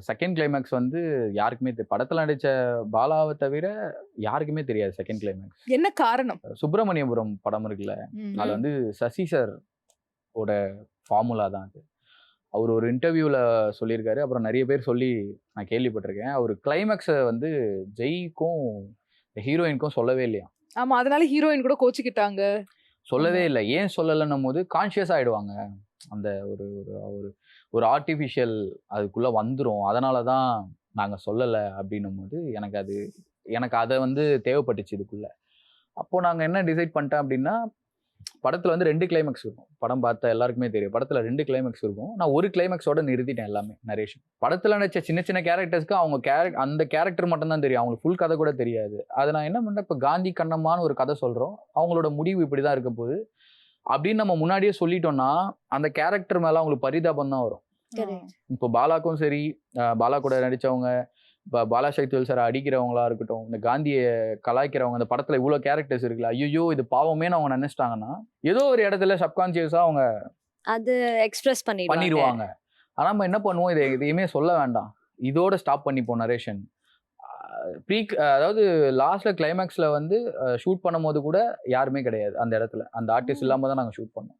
Second climax வந்து யாருக்குமே படத்துல நடிச்ச பாலாவ தவிர யாருக்குமே தெரியாது செகண்ட் கிளைமேக்ஸ். என்ன காரணம்? சுப்பிரமணியபுரம் படம் இருக்குல்ல, அதுல வந்து சசி சார் ஓட ஃபார்முலா தான் அது. அவர் ஒரு இன்டர்வியூல சொல்லியிருக்காரு. அப்புறம் நெறைய பேர் சொல்லி நான் கேள்விப்பட்டிருக்கேன். அவரு கிளைமேக்ஸ வந்து ஜெய்க்கும், ஹீரோயினுக்கும் சொல்லவே இல்லையாம். ஆமா. அதனால ஹீரோயின் கூட கோச்சுக்கிட்டாங்க. சொல்லவே ஆமா. இல்ல. ஏன் சொல்லலன்னும்போது கான்ஷியஸ் ஆயிடுவாங்க. அந்த ஒரு ஒரு ஒரு ஒரு ஆர்டிஃபிஷியல் அதுக்குள்ள வந்துரும். அதனால தான் நாங்க சொல்லல அப்டின்னும்போது, எனக்கு அத வந்து தேவைப்பட்டுச்சு இதுக்குள்ள. அப்போ நாங்க என்ன டிசைட் பண்ணிட்டேன் அப்டின்னா, படத்துல வந்து 2 கிளைமாக்ஸ் இருக்கும். படம் பார்த்த எல்லாருக்குமே தெரியும். படத்துல 2 கிளைமாக்ஸ் இருக்கும். நான் ஒரு கிளைமாக்ஸோட நிறுத்திட்டேன் எல்லாமே நரேஷன். படத்துல நடிச்ச சின்ன சின்ன கேரக்டர்ஸ்க்கு அவங்க அந்த கேரக்டர் மட்டும் தான் தெரியும். அவங்களுக்கு ஃபுல் கதை கூட தெரியாது. அத நான் என்ன பண்ணேன், இப்ப காந்தி கண்ணம்மான்னு ஒரு கதை சொல்றோம். அவங்களோட முடிவு இப்படிதான் இருக்க போகுது. அப்படின்னு நம்ம முன்னாடியே சொல்லிட்டோம்னா, அந்த கேரக்டர் மேல அவங்களுக்கு பரிதாபம் தான் வரும். இப்போ பாலாக்கும் சரி, பாலா கூட நடிச்சவங்க, இப்ப பாலா சக்திவேல் சார் அடிக்கிறவங்களா இருக்கட்டும், இந்த காந்திய கலாய்க்கிறவங்க, அந்த படத்துல இவ்வளவு கேரக்டர்ஸ் இருக்குல்ல, ஐயையோ இது பாவமேன்னு அவங்க நினைச்சிட்டாங்கன்னா, ஏதோ ஒரு இடத்துல சப்கான்சியஸா அவங்க அது எக்ஸ்பிரஸ் பண்ணிருவாங்க. ஆனா நம்ம என்ன பண்ணுவோம், இதை எதையுமே சொல்ல வேண்டாம். இதோட ஸ்டாப் பண்ணிப்போம் நரேஷன். அதாவது லாஸ்ட்ல கிளைமேக்ஸ்ல வந்து ஷூட் பண்ணும்போது கூட யாருமே கிடையாது அந்த இடத்துல. அந்த ஆர்டிஸ்ட் இல்லாம தான் நாங்க ஷூட் பண்ணோம்.